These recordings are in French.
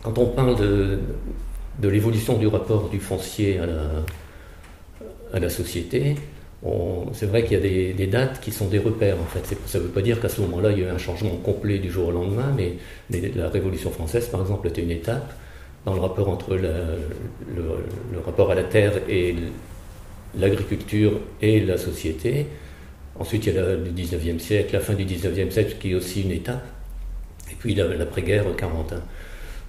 quand on parle de l'évolution du rapport du foncier à la société, c'est vrai qu'il y a des dates qui sont des repères en fait. Ça ne veut pas dire qu'à ce moment-là il y a eu un changement complet du jour au lendemain, mais la Révolution française par exemple était une étape dans le rapport entre le rapport à la terre et l'agriculture et la société. Ensuite il y a le 19e siècle, la fin du 19e siècle qui est aussi une étape, et puis l'après-guerre 41.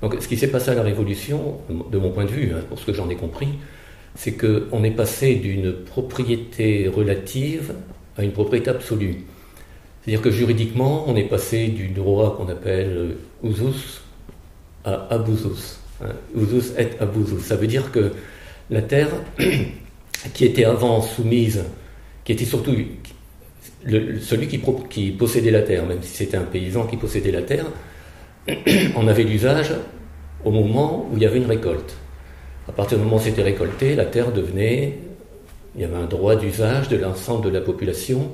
Donc ce qui s'est passé à la Révolution, de mon point de vue, hein, pour ce que j'en ai compris, c'est qu'on est passé d'une propriété relative à une propriété absolue. C'est-à-dire que juridiquement, on est passé du droit qu'on appelle usus à abusus. Usus et abusus. Ça veut dire que la terre, qui était avant soumise, qui était surtout celui qui possédait la terre, même si c'était un paysan qui possédait la terre, on avait l'usage au moment où il y avait une récolte. À partir du moment où c'était récolté, la terre il y avait un droit d'usage de l'ensemble de la population,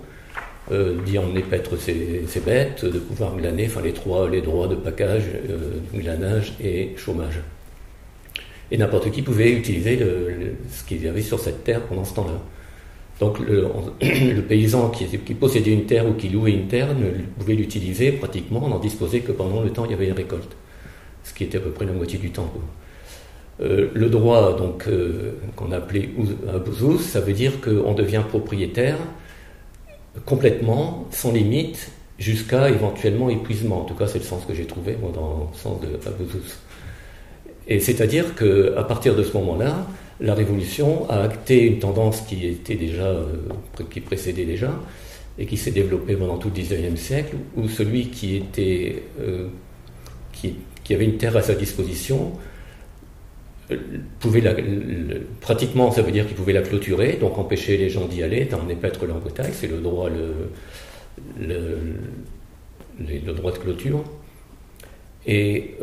d'y emmener paître ses bêtes, de pouvoir glaner, enfin les droits de package, glanage et chômage. Et n'importe qui pouvait utiliser ce qu'il y avait sur cette terre pendant ce temps-là. Donc le paysan qui possédait une terre ou qui louait une terre ne pouvait l'utiliser pratiquement, n'en disposait que pendant le temps où il y avait une récolte, ce qui était à peu près la moitié du temps. Le droit donc qu'on appelait abusus, ça veut dire qu'on devient propriétaire complètement, sans limite, jusqu'à éventuellement épuisement. En tout cas, c'est le sens que j'ai trouvé moi, dans le sens de abusus. Et c'est-à-dire qu'à partir de ce moment-là, la Révolution a acté une tendance qui était déjà, qui précédait déjà, et qui s'est développée pendant tout le XIXe siècle, où celui qui avait une terre à sa disposition pouvait pratiquement, ça veut dire qu'il pouvait la clôturer, donc empêcher les gens d'y aller, d'emmener paître leur bétail, c'est le droit, le droit de clôture. Et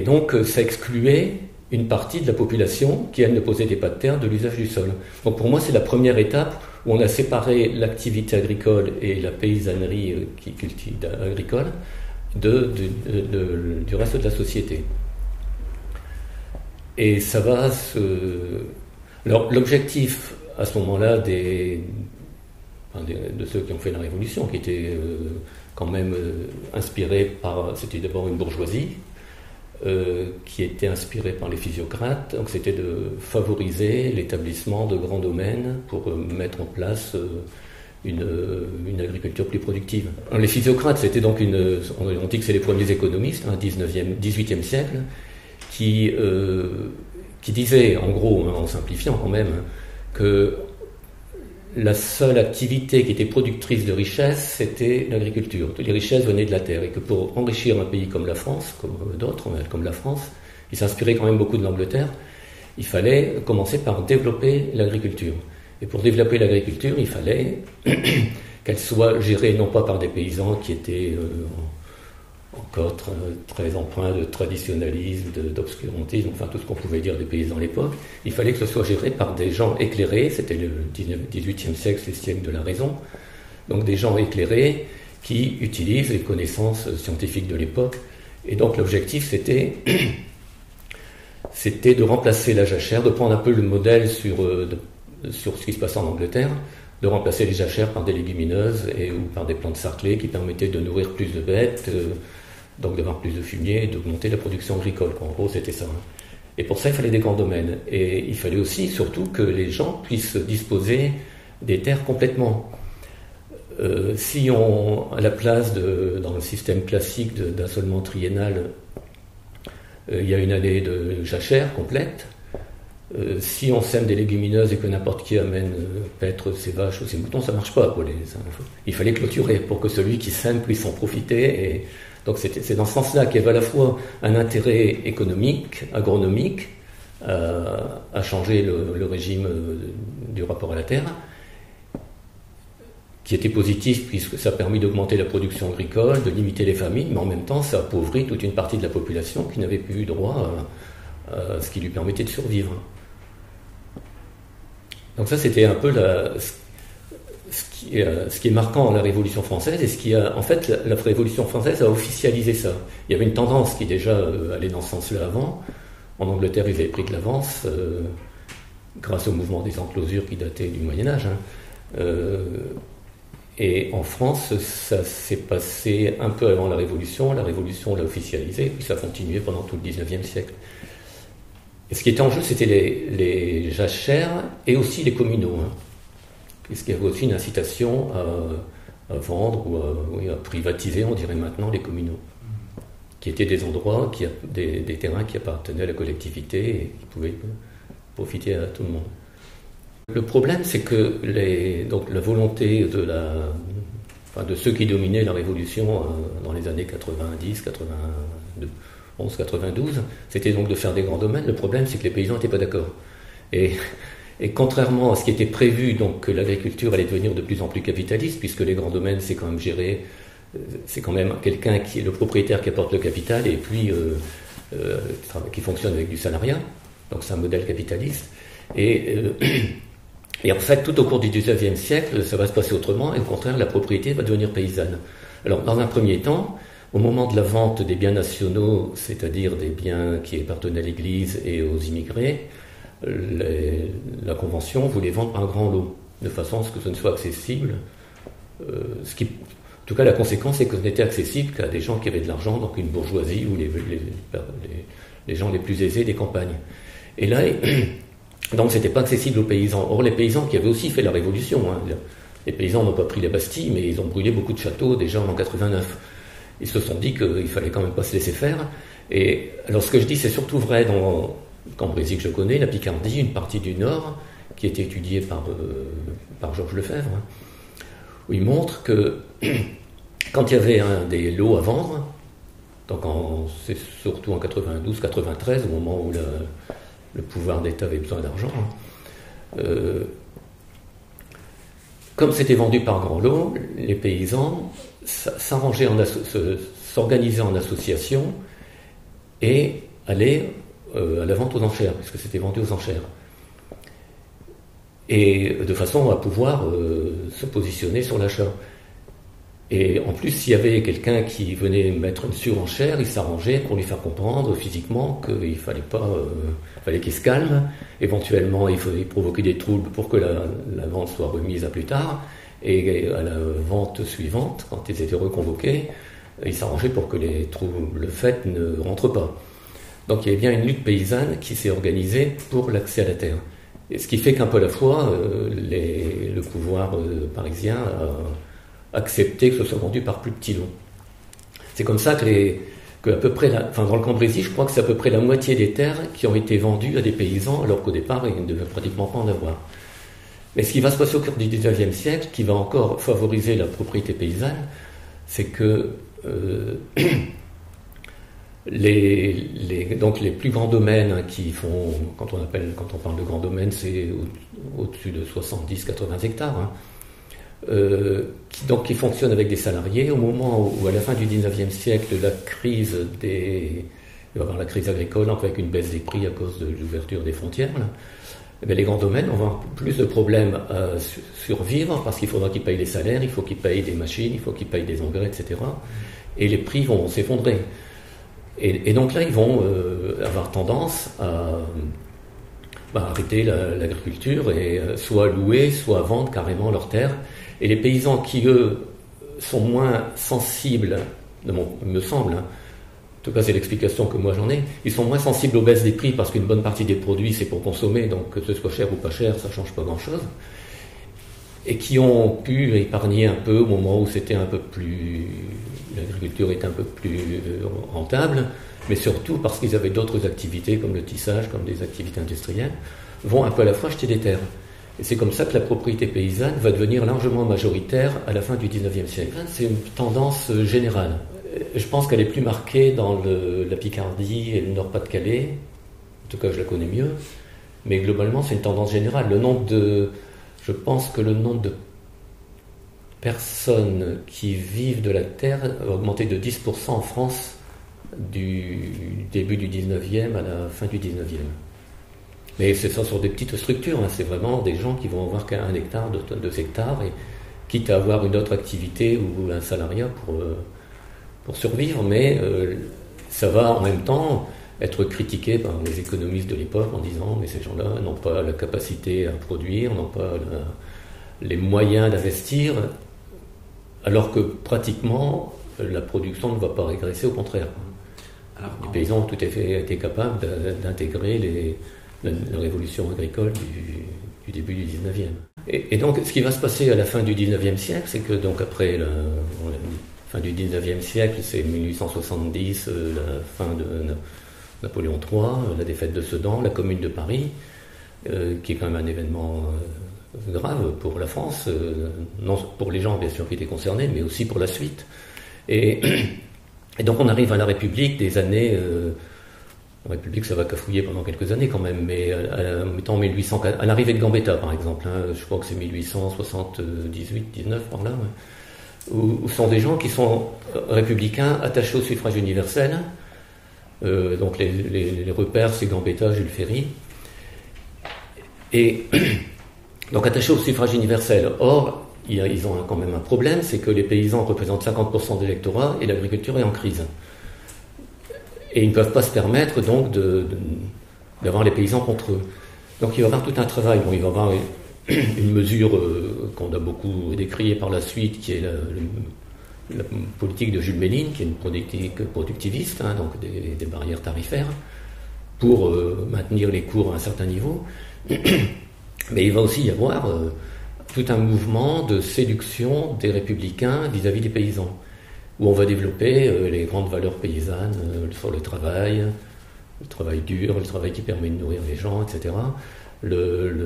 donc ça excluait une partie de la population qui, elle, ne possédait pas de terre de l'usage du sol. Donc pour moi, c'est la première étape où on a séparé l'activité agricole et la paysannerie agricole du reste de la société. Et ça va Alors l'objectif à ce moment-là de ceux qui ont fait la Révolution, qui étaient quand même inspirés par... C'était d'abord une bourgeoisie, qui était inspirée par les physiocrates, donc c'était de favoriser l'établissement de grands domaines pour mettre en place une agriculture plus productive. Alors, les physiocrates, c'était donc on dit que c'est les premiers économistes, 18e siècle, qui disaient, en gros, en simplifiant quand même, que la seule activité qui était productrice de richesse, c'était l'agriculture. Toutes les richesses venaient de la terre, et que pour enrichir un pays comme la France, comme d'autres, comme la France, qui s'inspirait quand même beaucoup de l'Angleterre, il fallait commencer par développer l'agriculture. Et pour développer l'agriculture, il fallait qu'elle soit gérée non pas par des paysans qui étaient encore très empreints de traditionnalisme, d'obscurantisme, enfin tout ce qu'on pouvait dire des paysans à l'époque. Il fallait que ce soit géré par des gens éclairés, c'était le 18e siècle, c'est le siècle de la raison, donc des gens éclairés qui utilisent les connaissances scientifiques de l'époque. Et donc l'objectif c'était de remplacer la jachère, de prendre un peu le modèle sur ce qui se passe en Angleterre, de remplacer les jachères par des légumineuses ou par des plantes sarclées qui permettaient de nourrir plus de bêtes, donc d'avoir plus de fumier et d'augmenter la production agricole. En gros, c'était ça. Et pour ça, il fallait des grands domaines. Et il fallait aussi, surtout, que les gens puissent disposer des terres complètement. Si à la place, dans le système classique d'assolement triennal, il y a une année de jachère complète, si on sème des légumineuses et que n'importe qui amène paître ses vaches ou ses moutons, ça ne marche pas. Il fallait clôturer pour que celui qui sème puisse en profiter. Et donc c'est dans ce sens-là qu'il y avait à la fois un intérêt économique, agronomique, à changer le régime du rapport à la terre, qui était positif puisque ça a permis d'augmenter la production agricole, de limiter les famines, mais en même temps ça appauvrit toute une partie de la population qui n'avait plus eu droit à ce qui lui permettait de survivre. Donc ça, c'était un peu ce qui est marquant dans la Révolution française, et ce qui a, en fait, la Révolution française a officialisé ça. Il y avait une tendance qui déjà allait dans ce sens-là avant. En Angleterre, ils avaient pris de l'avance, grâce au mouvement des enclosures qui datait du Moyen-Âge. Et en France, ça s'est passé un peu avant la Révolution l'a officialisé, puis ça a continué pendant tout le XIXe siècle. Et ce qui était en jeu, c'était les jachères et aussi les communaux, puisqu'il y avait aussi une incitation à vendre ou à privatiser, on dirait maintenant, les communaux, qui étaient des endroits, des terrains qui appartenaient à la collectivité et qui pouvaient profiter à tout le monde. Le problème, c'est que donc la volonté de ceux qui dominaient la Révolution dans les années 90, 91, 92, c'était donc de faire des grands domaines. Le problème, c'est que les paysans n'étaient pas d'accord. Et contrairement à ce qui était prévu, donc que l'agriculture allait devenir de plus en plus capitaliste, puisque les grands domaines, c'est quand même géré, c'est quand même quelqu'un qui est le propriétaire qui apporte le capital et puis qui fonctionne avec du salariat. Donc c'est un modèle capitaliste. Et en fait, tout au cours du XIXe siècle, ça va se passer autrement, et au contraire, la propriété va devenir paysanne. Alors, dans un premier temps, au moment de la vente des biens nationaux, c'est-à-dire des biens qui appartenaient à l'Église et aux immigrés, la Convention voulait vendre par grand lot, de façon à ce que ce ne soit accessible. En tout cas, la conséquence, c'est que ce n'était accessible qu'à des gens qui avaient de l'argent, donc une bourgeoisie ou les gens les plus aisés des campagnes. Et là, donc c'était pas accessible aux paysans. Or les paysans qui avaient aussi fait la Révolution, les paysans n'ont pas pris la Bastille, mais ils ont brûlé beaucoup de châteaux déjà en 89. Ils se sont dit qu'il fallait quand même pas se laisser faire. Et alors ce que je dis, c'est surtout vrai dans Cambrésis que je connais, la Picardie, une partie du Nord, qui a été étudiée par Georges Lefebvre, où il montre que quand il y avait des lots à vendre, donc c'est surtout en 92-93, au moment où le pouvoir d'État avait besoin d'argent. Comme c'était vendu par grand lot, les paysans s'organisaient en association et allaient à la vente aux enchères, puisque c'était vendu aux enchères. Et de façon à pouvoir se positionner sur l'achat. Et en plus, s'il y avait quelqu'un qui venait mettre une surenchère, il s'arrangeait pour lui faire comprendre physiquement qu'il fallait qu'il se calme. Éventuellement, il fallait provoquer des troubles pour que la vente soit remise à plus tard. Et à la vente suivante, quand ils étaient reconvoqués, il s'arrangeait pour que le fait ne rentre pas. Donc il y avait bien une lutte paysanne qui s'est organisée pour l'accès à la terre. Et ce qui fait qu'un peu à la fois, le pouvoir parisien a accepté que ce soit vendu par plus petits lots. C'est comme ça que à peu près, dans le Cambrésis, je crois que c'est à peu près la moitié des terres qui ont été vendues à des paysans, alors qu'au départ, ils ne devaient pratiquement pas en avoir. Mais ce qui va se passer au cours du XIXe siècle, qui va encore favoriser la propriété paysanne, c'est que donc les plus grands domaines qui font, quand on parle de grands domaines, c'est au-dessus de 70-80 hectares, qui fonctionnent avec des salariés. Au moment où, à la fin du XIXe siècle, il va y avoir la crise agricole, avec une baisse des prix à cause de l'ouverture des frontières, les grands domaines vont avoir plus de problèmes à survivre, parce qu'il faudra qu'ils payent les salaires, il faut qu'ils payent des machines, il faut qu'ils payent des engrais, etc. Et les prix vont s'effondrer. Et donc là, ils vont avoir tendance à arrêter l'agriculture et soit louer, soit vendre carrément leurs terres. Et les paysans qui, eux, sont moins sensibles, il me semble, en tout cas c'est l'explication que moi j'en ai, ils sont moins sensibles aux baisses des prix parce qu'une bonne partie des produits c'est pour consommer, donc que ce soit cher ou pas cher, ça ne change pas grand-chose. Et qui ont pu épargner un peu au moment où l'agriculture était un peu plus rentable, mais surtout parce qu'ils avaient d'autres activités comme le tissage, comme des activités industrielles, vont un peu à la fois acheter des terres. Et c'est comme ça que la propriété paysanne va devenir largement majoritaire à la fin du XIXe siècle. C'est une tendance générale. Je pense qu'elle est plus marquée dans la Picardie et le Nord-Pas-de-Calais, en tout cas je la connais mieux, mais globalement c'est une tendance générale. Je pense que le nombre de personnes qui vivent de la terre a augmenté de 10% en France du début du 19e à la fin du 19e. Mais c'est ça sur des petites structures, c'est vraiment des gens qui vont avoir qu'un hectare, 2 hectares, quitte à avoir une autre activité ou un salariat pour survivre, mais ça va en même temps être critiqué par les économistes de l'époque en disant mais ces gens-là n'ont pas la capacité à produire, n'ont pas les moyens d'investir, alors que pratiquement la production ne va pas régresser, au contraire. Alors, les paysans ont tout à fait été capables d'intégrer la révolution agricole du début du 19e. Et donc ce qui va se passer à la fin du 19e siècle, c'est que donc après la fin du 19e siècle, c'est 1870, la fin de Napoléon III, la défaite de Sedan, la Commune de Paris, qui est quand même un événement grave pour la France, non pour les gens bien sûr qui étaient concernés, mais aussi pour la suite. Et donc on arrive à la République des années... la République, ça va cafouiller pendant quelques années quand même, mais à l'arrivée de Gambetta par exemple, je crois que c'est 1878-19 par là, où sont des gens qui sont républicains attachés au suffrage universel. Donc les repères, c'est Gambetta, Jules Ferry. Et donc attachés au suffrage universel. Or, ils ont quand même un problème, c'est que les paysans représentent 50% de l'électorat et l'agriculture est en crise. Et ils ne peuvent pas se permettre donc d'avoir les paysans contre eux. Donc il va y avoir tout un travail. Bon, il va y avoir une mesure qu'on a beaucoup décriée par la suite, qui est la politique de Jules Méline, qui est une politique productiviste, donc des barrières tarifaires, pour maintenir les cours à un certain niveau. Mais il va aussi y avoir tout un mouvement de séduction des républicains vis-à-vis des paysans, où on va développer les grandes valeurs paysannes sur le travail dur, le travail qui permet de nourrir les gens, etc.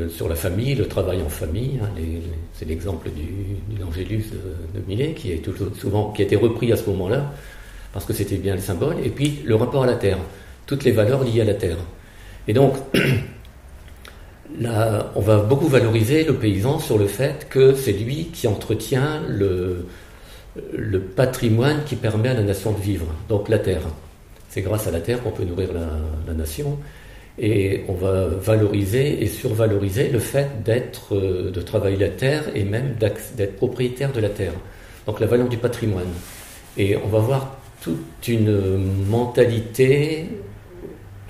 Sur la famille, le travail en famille, c'est l'exemple du Angélus de Millet, qui a été repris à ce moment-là, parce que c'était bien le symbole, et puis le rapport à la terre, toutes les valeurs liées à la terre. Et donc, là, on va beaucoup valoriser le paysan sur le fait que c'est lui qui entretient le patrimoine qui permet à la nation de vivre, donc la terre. C'est grâce à la terre qu'on peut nourrir la nation, et on va valoriser et survaloriser le fait de travailler la terre et même d'être propriétaire de la terre. Donc la valeur du patrimoine. Et on va voir toute une mentalité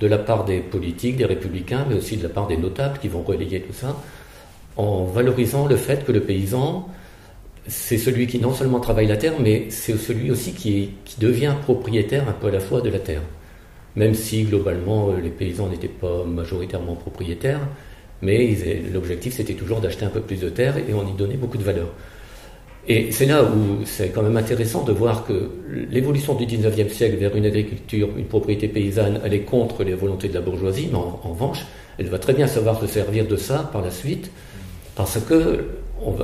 de la part des politiques, des républicains, mais aussi de la part des notables qui vont relayer tout ça, en valorisant le fait que le paysan, c'est celui qui non seulement travaille la terre, mais c'est celui aussi qui devient propriétaire un peu à la fois de la terre. Même si globalement les paysans n'étaient pas majoritairement propriétaires, mais l'objectif c'était toujours d'acheter un peu plus de terre et on y donnait beaucoup de valeur. Et c'est là où c'est quand même intéressant de voir que l'évolution du 19e siècle vers une agriculture, une propriété paysanne, elle est contre les volontés de la bourgeoisie, mais en revanche, elle va très bien savoir se servir de ça par la suite, parce que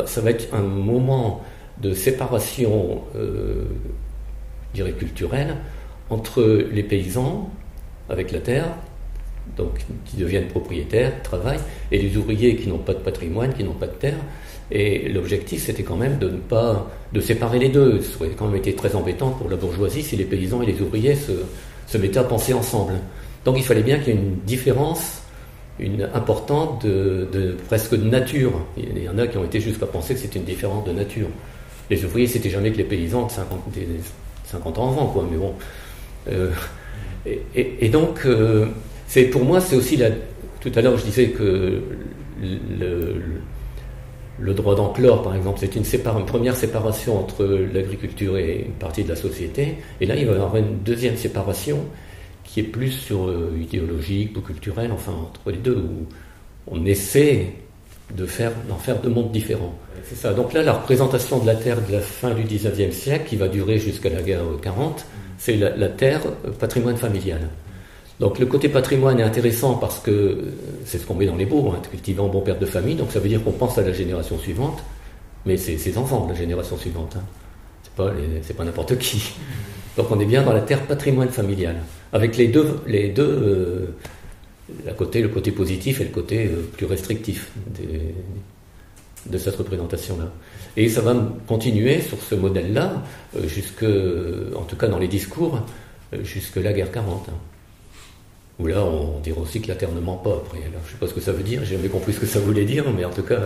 ça va être un moment de séparation, je dirais culturelle, entre les paysans, avec la terre, donc qui deviennent propriétaires, travaillent, et les ouvriers qui n'ont pas de patrimoine, qui n'ont pas de terre. Et l'objectif, c'était quand même de séparer les deux. Ça aurait quand même été très embêtant pour la bourgeoisie si les paysans et les ouvriers se mettaient à penser ensemble. Donc il fallait bien qu'il y ait une différence importante presque de nature. Il y en a qui ont été jusqu'à penser que c'était une différence de nature. Les ouvriers, c'était jamais que les paysans de 50 ans avant, quoi, mais bon. Et donc, pour moi, c'est aussi tout à l'heure, je disais que le droit d'enclore, par exemple, c'est une première séparation entre l'agriculture et une partie de la société. Et là, il va y avoir une deuxième séparation qui est plus idéologique ou culturelle, enfin, entre les deux, où on essaie d'en faire deux mondes différents. C'est ça. Donc là, la représentation de la terre de la fin du 19e siècle, qui va durer jusqu'à la guerre 40, c'est la terre patrimoine familial. Donc le côté patrimoine est intéressant parce que c'est ce qu'on met dans les baux, cultivant bon père de famille, donc ça veut dire qu'on pense à la génération suivante, mais c'est ses enfants de la génération suivante. C'est pas n'importe qui. Donc on est bien dans la terre patrimoine familial, avec le côté positif et le côté plus restrictif de cette représentation-là. Et ça va continuer sur ce modèle-là, en tout cas dans les discours, jusque la guerre 40. Où là, on dira aussi que la terre ne ment pas après. Alors, je ne sais pas ce que ça veut dire, j'ai jamais compris ce que ça voulait dire, mais en tout cas,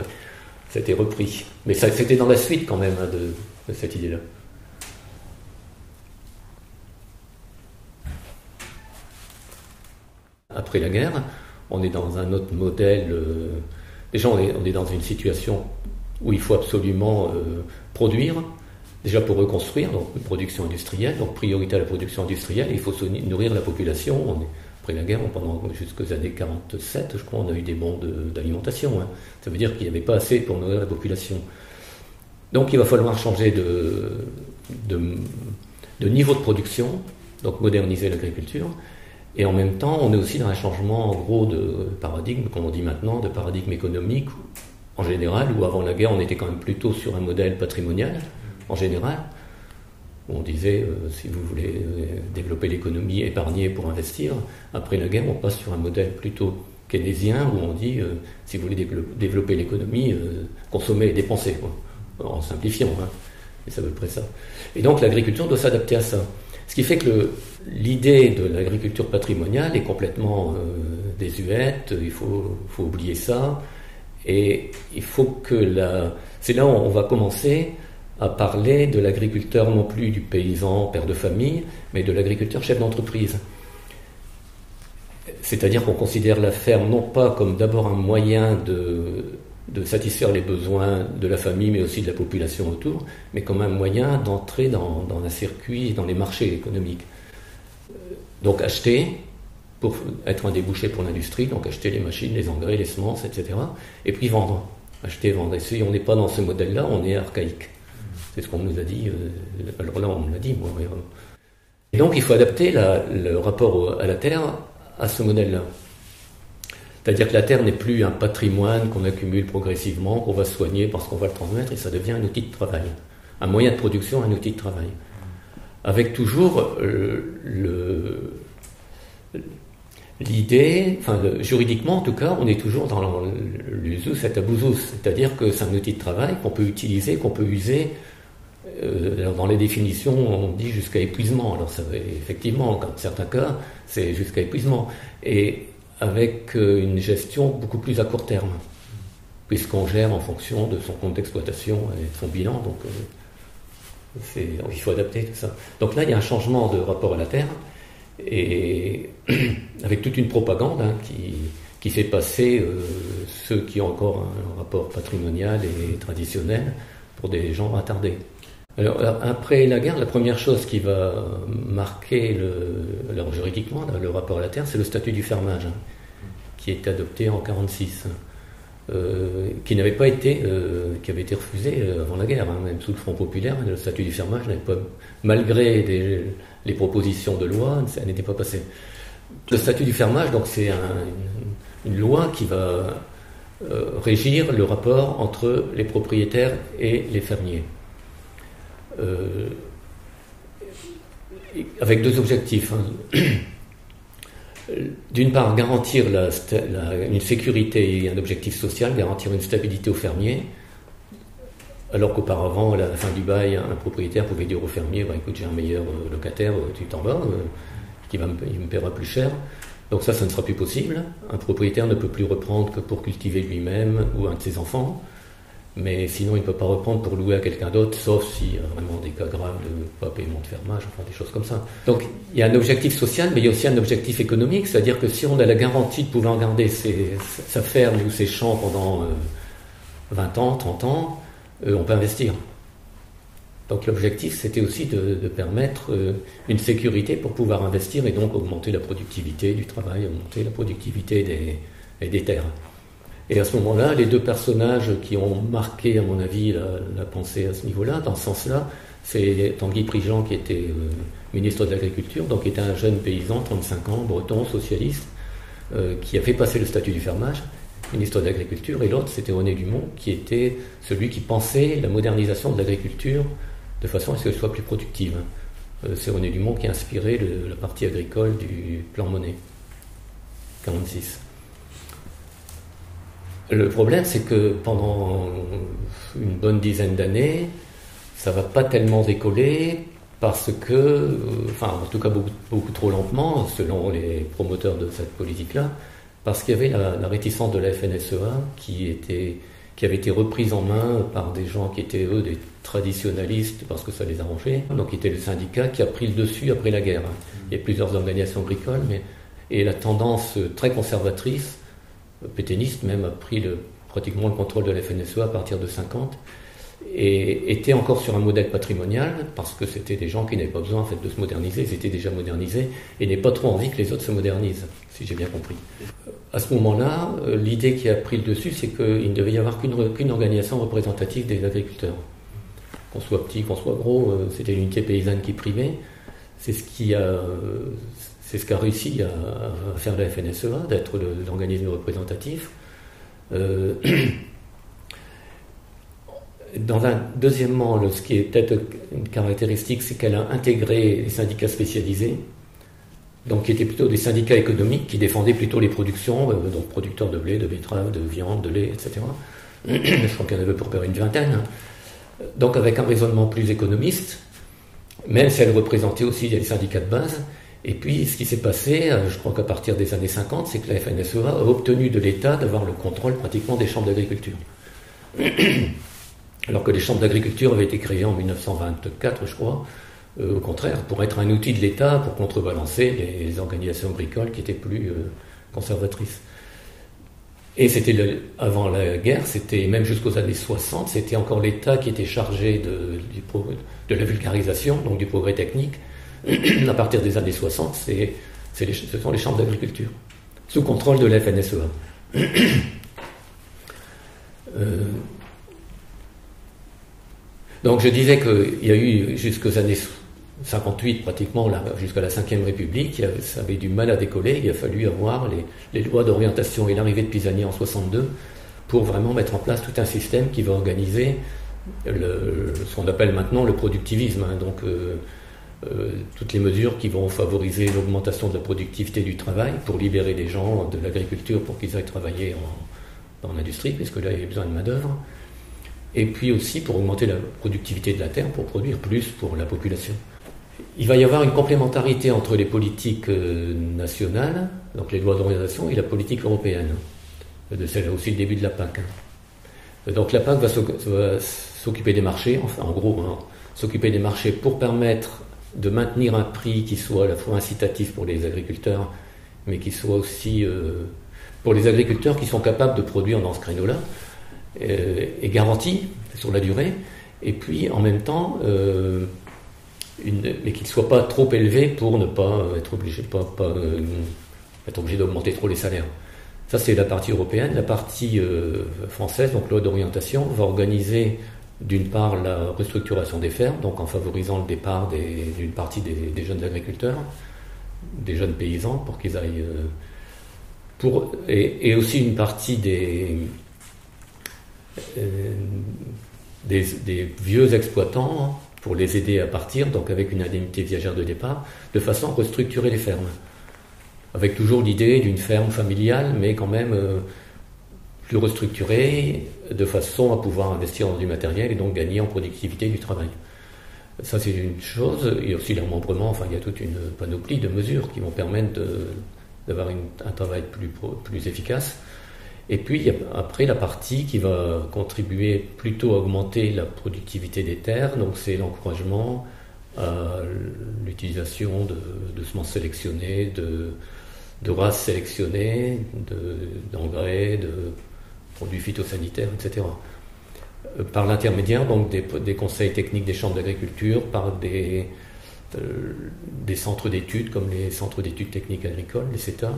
Ça a été repris. Mais c'était dans la suite quand même de cette idée-là. Après la guerre, on est dans un autre modèle. Déjà, on est dans une situation où il faut absolument produire, déjà pour reconstruire, donc une production industrielle, donc priorité à la production industrielle, il faut nourrir la population. Après la guerre, pendant jusqu'aux années 47, je crois, on a eu des bons d'alimentation. Hein. Ça veut dire qu'il n'y avait pas assez pour nourrir la population. Donc il va falloir changer de niveau de production, donc moderniser l'agriculture. Et en même temps, on est aussi dans un changement, en gros, de paradigme, comme on dit maintenant, de paradigme économique, en général, où avant la guerre, on était quand même plutôt sur un modèle patrimonial, en général, où on disait, si vous voulez développer l'économie, épargner pour investir. Après la guerre, on passe sur un modèle plutôt keynésien, où on dit, si vous voulez développer l'économie, consommer et dépenser, quoi, en simplifiant, hein. Et c'est à peu près ça. Et donc l'agriculture doit s'adapter à ça. Ce qui fait que l'idée de l'agriculture patrimoniale est complètement désuète, il faut oublier ça, et il faut que c'est là où on va commencer à parler de l'agriculteur, non plus du paysan, père de famille, mais de l'agriculteur chef d'entreprise. C'est-à-dire qu'on considère la ferme non pas comme d'abord un moyen de satisfaire les besoins de la famille, mais aussi de la population autour, mais comme un moyen d'entrer dans un circuit, dans les marchés économiques. Donc acheter, pour être un débouché pour l'industrie, donc acheter les machines, les engrais, les semences, etc. Et puis vendre. Acheter, vendre. Et si on n'est pas dans ce modèle-là, on est archaïque. C'est ce qu'on nous a dit. Alors là, on me l'a dit, moi. Et donc il faut adapter le rapport à la terre à ce modèle-là. C'est-à-dire que la terre n'est plus un patrimoine qu'on accumule progressivement, qu'on va soigner parce qu'on va le transmettre, et ça devient un outil de travail. Un moyen de production, un outil de travail. Avec toujours l'idée, juridiquement en tout cas, on est toujours dans l'usus et abusus, c'est-à-dire que c'est un outil de travail qu'on peut utiliser, qu'on peut user. Dans les définitions, on dit jusqu'à épuisement. Alors effectivement, dans certains cas, c'est jusqu'à épuisement. Et avec une gestion beaucoup plus à court terme, puisqu'on gère en fonction de son compte d'exploitation et de son bilan, donc il faut adapter tout ça. Donc là, il y a un changement de rapport à la terre, et avec toute une propagande qui fait passer ceux qui ont encore un rapport patrimonial et traditionnel pour des gens attardés. Alors, après la guerre, la première chose qui va marquer alors juridiquement le rapport à la terre, c'est le statut du fermage, qui est adopté en 1946, qui avait été refusé avant la guerre, même sous le Front populaire. Le statut du fermage n'avait pas, malgré les propositions de loi, ça n'était pas passé. Le statut du fermage, donc, c'est une loi qui va régir le rapport entre les propriétaires et les fermiers. Avec deux objectifs. D'une part, garantir une sécurité et un objectif social, garantir une stabilité aux fermiers, alors qu'auparavant, à la fin du bail, un propriétaire pouvait dire au fermier, écoute, j'ai un meilleur locataire, tu t'en vas, il me paiera plus cher. Donc ça ne sera plus possible. Un propriétaire ne peut plus reprendre que pour cultiver lui-même ou un de ses enfants. Mais sinon, il ne peut pas reprendre pour louer à quelqu'un d'autre, sauf s'il y a vraiment des cas graves de pas paiement de fermage, enfin des choses comme ça. Donc, il y a un objectif social, mais il y a aussi un objectif économique, c'est-à-dire que si on a la garantie de pouvoir garder sa ferme ou ses champs pendant 20 ans, 30 ans, on peut investir. Donc l'objectif, c'était aussi de permettre une sécurité pour pouvoir investir et donc augmenter la productivité du travail, augmenter la productivité des terres. Et à ce moment-là, les deux personnages qui ont marqué, à mon avis, la pensée à ce niveau-là, dans ce sens-là, c'est Tanguy Prigent, qui était ministre de l'Agriculture, donc qui était un jeune paysan, 35 ans, breton, socialiste, qui a fait passer le statut du fermage, ministre de l'Agriculture, et l'autre, c'était René Dumont, qui était celui qui pensait la modernisation de l'agriculture de façon à ce qu'elle soit plus productive. C'est René Dumont qui a inspiré la partie agricole du plan Monet, 1946. Le problème, c'est que pendant une bonne dizaine d'années, ça ne va pas tellement décoller parce que, en tout cas beaucoup trop lentement, selon les promoteurs de cette politique-là, parce qu'il y avait la réticence de la FNSEA qui qui avait été reprise en main par des gens qui étaient, eux, des traditionalistes, parce que ça les arrangeait. Donc, il était le syndicat qui a pris le dessus après la guerre. Il y a plusieurs organisations agricoles, et la tendance très conservatrice, pétainiste même, a pris pratiquement le contrôle de la FNSEA à partir de 50, et était encore sur un modèle patrimonial, parce que c'était des gens qui n'avaient pas besoin en fait, de se moderniser, ils étaient déjà modernisés, et n'avaient pas trop envie que les autres se modernisent, si j'ai bien compris. À ce moment-là, l'idée qui a pris le dessus, c'est qu'il ne devait y avoir qu'une organisation représentative des agriculteurs. Qu'on soit petit, qu'on soit gros, c'était l'unité paysanne qui primait. C'est ce qu'a réussi à faire la FNSEA, d'être l'organisme représentatif. Deuxièmement, ce qui est peut-être une caractéristique, c'est qu'elle a intégré les syndicats spécialisés, donc qui étaient plutôt des syndicats économiques qui défendaient plutôt les productions, donc producteurs de blé, de betterave, de viande, de lait, etc. Je crois qu'il y en avait pour faire une vingtaine. Donc avec un raisonnement plus économiste, même si elle représentait aussi les syndicats de base. Et puis ce qui s'est passé, je crois qu'à partir des années 50, c'est que la FNSEA a obtenu de l'État d'avoir le contrôle pratiquement des chambres d'agriculture. Alors que les chambres d'agriculture avaient été créées en 1924, je crois, au contraire, pour être un outil de l'État pour contrebalancer les organisations agricoles qui étaient plus conservatrices. Et c'était avant la guerre, c'était même jusqu'aux années 60, c'était encore l'État qui était chargé de la vulgarisation, donc du progrès technique. À partir des années 60, ce sont les chambres d'agriculture, sous contrôle de la FNSEA. Donc je disais qu'il y a eu jusqu'aux années 58 pratiquement, jusqu'à la Ve République, ça avait du mal à décoller, il a fallu avoir les lois d'orientation et l'arrivée de Pisani en 62 pour vraiment mettre en place tout un système qui va organiser ce qu'on appelle maintenant le productivisme, hein, donc toutes les mesures qui vont favoriser l'augmentation de la productivité du travail pour libérer les gens de l'agriculture pour qu'ils aillent travailler dans l'industrie, puisque là il y a besoin de main-d'œuvre. Et puis aussi pour augmenter la productivité de la terre, pour produire plus pour la population. Il va y avoir une complémentarité entre les politiques nationales, donc les lois d'orientation, et la politique européenne. C'est aussi le début de la PAC. Donc la PAC va s'occuper des marchés, enfin en gros, hein, s'occuper des marchés pour permettre de maintenir un prix qui soit à la fois incitatif pour les agriculteurs, mais qui soit aussi pour les agriculteurs qui sont capables de produire dans ce créneau-là, et garanti sur la durée, et puis en même temps mais qu'il ne soit pas trop élevé pour ne pas être obligé d'augmenter trop les salaires. Ça c'est la partie européenne. La partie française, donc loi d'orientation, va organiser d'une part la restructuration des fermes, donc en favorisant le départ d'une partie des jeunes agriculteurs, des jeunes paysans, pour qu'ils aillent et aussi une partie des vieux exploitants pour les aider à partir, donc avec une indemnité viagère de départ, de façon à restructurer les fermes. Avec toujours l'idée d'une ferme familiale, mais quand même plus restructurée, de façon à pouvoir investir dans du matériel et donc gagner en productivité du travail. Ça c'est une chose, et aussi le remembrement, enfin il y a toute une panoplie de mesures qui vont permettre d'avoir un travail plus efficace. Et puis après la partie qui va contribuer plutôt à augmenter la productivité des terres, donc c'est l'encouragement à l'utilisation de semences sélectionnées, de races sélectionnées, d'engrais, de produits phytosanitaires, etc. Par l'intermédiaire donc des conseils techniques des chambres d'agriculture, par des centres d'études comme les centres d'études techniques agricoles, les CETA.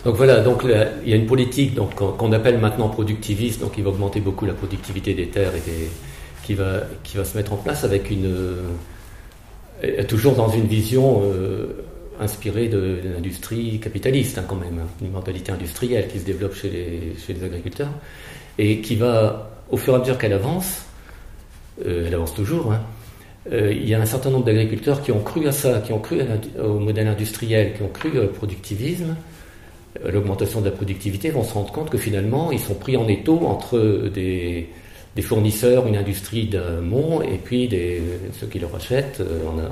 Donc voilà, donc il y a une politique donc, qu'on appelle maintenant productiviste, donc qui va augmenter beaucoup la productivité des terres et qui va se mettre en place avec toujours dans une vision inspirée de l'industrie capitaliste, hein, quand même, une mentalité industrielle qui se développe chez les agriculteurs et qui va, au fur et à mesure qu'elle avance toujours, hein, il y a un certain nombre d'agriculteurs qui ont cru à ça, qui ont cru au modèle industriel, qui ont cru au productivisme, l'augmentation de la productivité, vont se rendre compte que finalement ils sont pris en étau entre des fournisseurs, une industrie d'amont et puis ceux qui leur achètent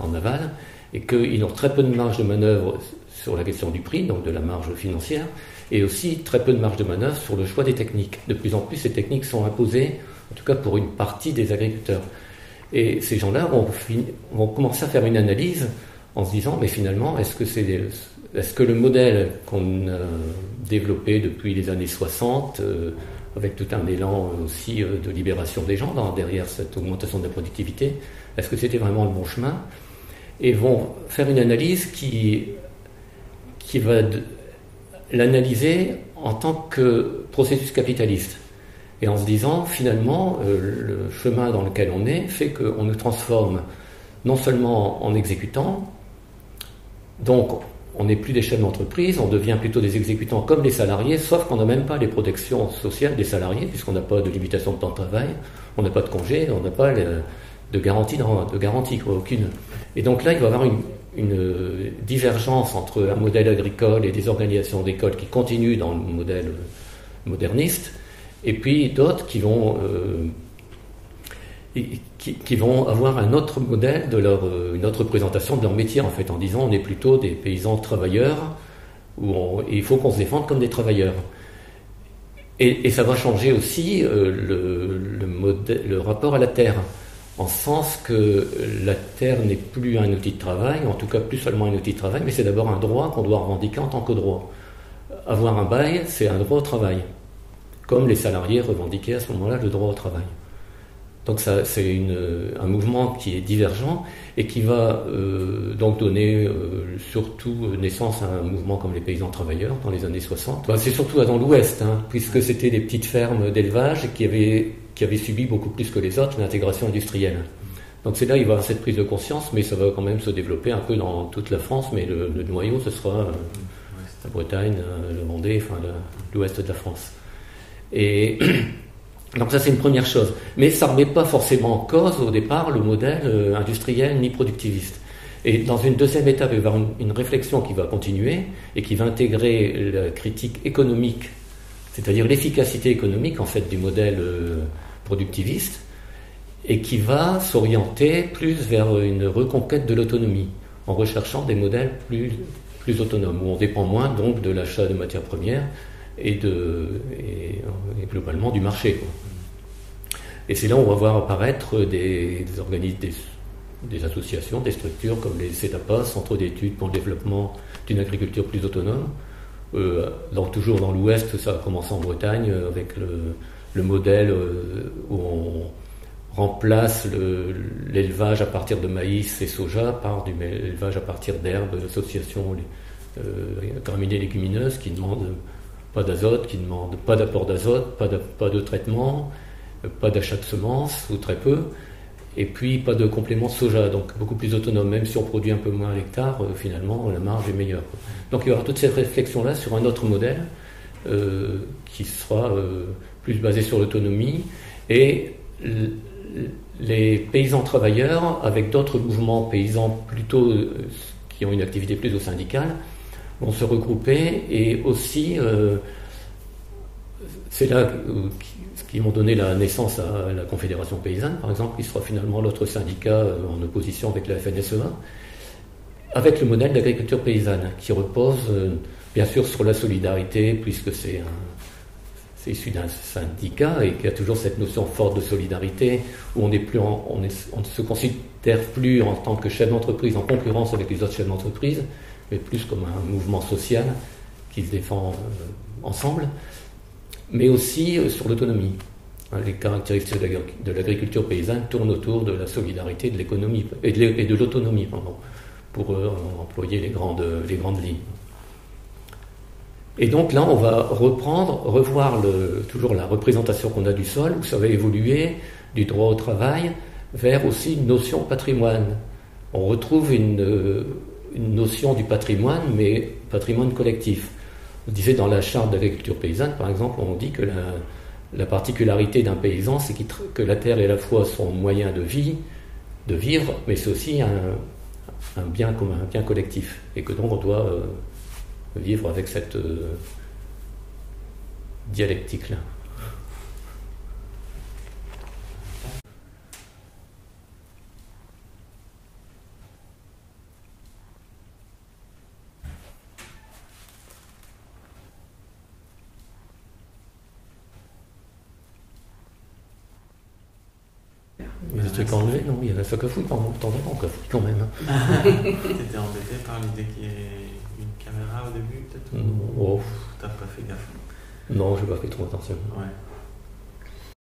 en aval, et qu'ils ont très peu de marge de manœuvre sur la question du prix, donc de la marge financière, et aussi très peu de marge de manœuvre sur le choix des techniques. De plus en plus, ces techniques sont imposées, en tout cas pour une partie des agriculteurs. Et ces gens-là vont commencer à faire une analyse en se disant, mais finalement, est-ce que le modèle qu'on a développé depuis les années 60, avec tout un élan aussi de libération des gens derrière cette augmentation de la productivité, est-ce que c'était vraiment le bon chemin? Et vont faire une analyse qui va l'analyser en tant que processus capitaliste. Et en se disant, finalement, le chemin dans lequel on est fait qu'on nous transforme non seulement en exécutants, donc on n'est plus des chefs d'entreprise, on devient plutôt des exécutants comme les salariés, sauf qu'on n'a même pas les protections sociales des salariés, puisqu'on n'a pas de limitation de temps de travail, on n'a pas de congé, on n'a pas de garantie, aucune. Et donc là, il va y avoir une divergence entre un modèle agricole et des organisations d'écoles qui continuent dans le modèle moderniste, et puis d'autres qui vont avoir un autre modèle une autre présentation de leur métier, en fait, en disant on est plutôt des paysans travailleurs, et il faut qu'on se défende comme des travailleurs. Et ça va changer aussi le rapport à la terre, en sens que la terre n'est plus un outil de travail, en tout cas plus seulement un outil de travail, mais c'est d'abord un droit qu'on doit revendiquer en tant que droit. Avoir un bail, c'est un droit au travail, comme les salariés revendiquaient à ce moment-là le droit au travail. Donc ça, c'est un mouvement qui est divergent et qui va donc donner surtout naissance à un mouvement comme les paysans travailleurs dans les années 60. C'est surtout dans l'Ouest, puisque c'était des petites fermes d'élevage qui avaient subi beaucoup plus que les autres l'intégration industrielle. Donc c'est là il va y avoir cette prise de conscience, mais ça va quand même se développer un peu dans toute la France, mais le noyau, ce sera la Bretagne, le Vendée, enfin l'Ouest de la France. Et donc ça c'est une première chose, mais ça ne remet pas forcément en cause au départ le modèle industriel ni productiviste. Et dans une deuxième étape, il va y avoir une réflexion qui va continuer et qui va intégrer la critique économique, c'est-à-dire l'efficacité économique en fait du modèle productiviste, et qui va s'orienter plus vers une reconquête de l'autonomie, en recherchant des modèles plus autonomes, où on dépend moins donc de l'achat de matières premières et globalement du marché, quoi. Et c'est là où on va voir apparaître des organismes, des associations, des structures comme les CETAPA, Centres d'études pour le développement d'une agriculture plus autonome. Toujours dans l'Ouest, ça a commencé en Bretagne avec le modèle où on remplace l'élevage à partir de maïs et soja par du élevage à partir d'herbes, l'association graminées légumineuses qui demandent pas d'azote, qui ne demande pas d'apport d'azote, pas de traitement, pas d'achat de semences, ou très peu, et puis pas de complément de soja, donc beaucoup plus autonome, même si on produit un peu moins à l'hectare, finalement la marge est meilleure. Donc il y aura toute cette réflexion-là sur un autre modèle qui sera plus basé sur l'autonomie, et les paysans travailleurs, avec d'autres mouvements paysans plutôt qui ont une activité plutôt syndicale, vont se regrouper, et aussi c'est là qui vont donné la naissance à la Confédération paysanne, par exemple, qui sera finalement l'autre syndicat en opposition avec la FNSEA, avec le modèle d'agriculture paysanne, qui repose bien sûr sur la solidarité, puisque c'est issu d'un syndicat et qui a toujours cette notion forte de solidarité, où on ne se considère plus en tant que chef d'entreprise en concurrence avec les autres chefs d'entreprise, mais plus comme un mouvement social qui se défend ensemble, mais aussi sur l'autonomie. Les caractéristiques de l'agriculture paysanne tournent autour de la solidarité, de l'économie et de l'autonomie, pour employer les grandes lignes. Et donc là, on va revoir toujours la représentation qu'on a du sol, où ça va évoluer du droit au travail vers aussi une notion de patrimoine. On retrouve une notion du patrimoine, mais patrimoine collectif. On disait dans la charte d'agriculture paysanne, par exemple, on dit que la particularité d'un paysan, c'est que la terre est à la fois son moyen de vivre, mais c'est aussi un bien commun, un bien collectif, et que donc on doit vivre avec cette dialectique-là. truc enlevé, non, il y avait un sac à fouille pendant temps en temps, quand même. T'étais embêté par l'idée qu'il y ait une caméra au début, peut-être? Oh. T'as pas fait gaffe? Non, j'ai pas fait trop attention. Ouais.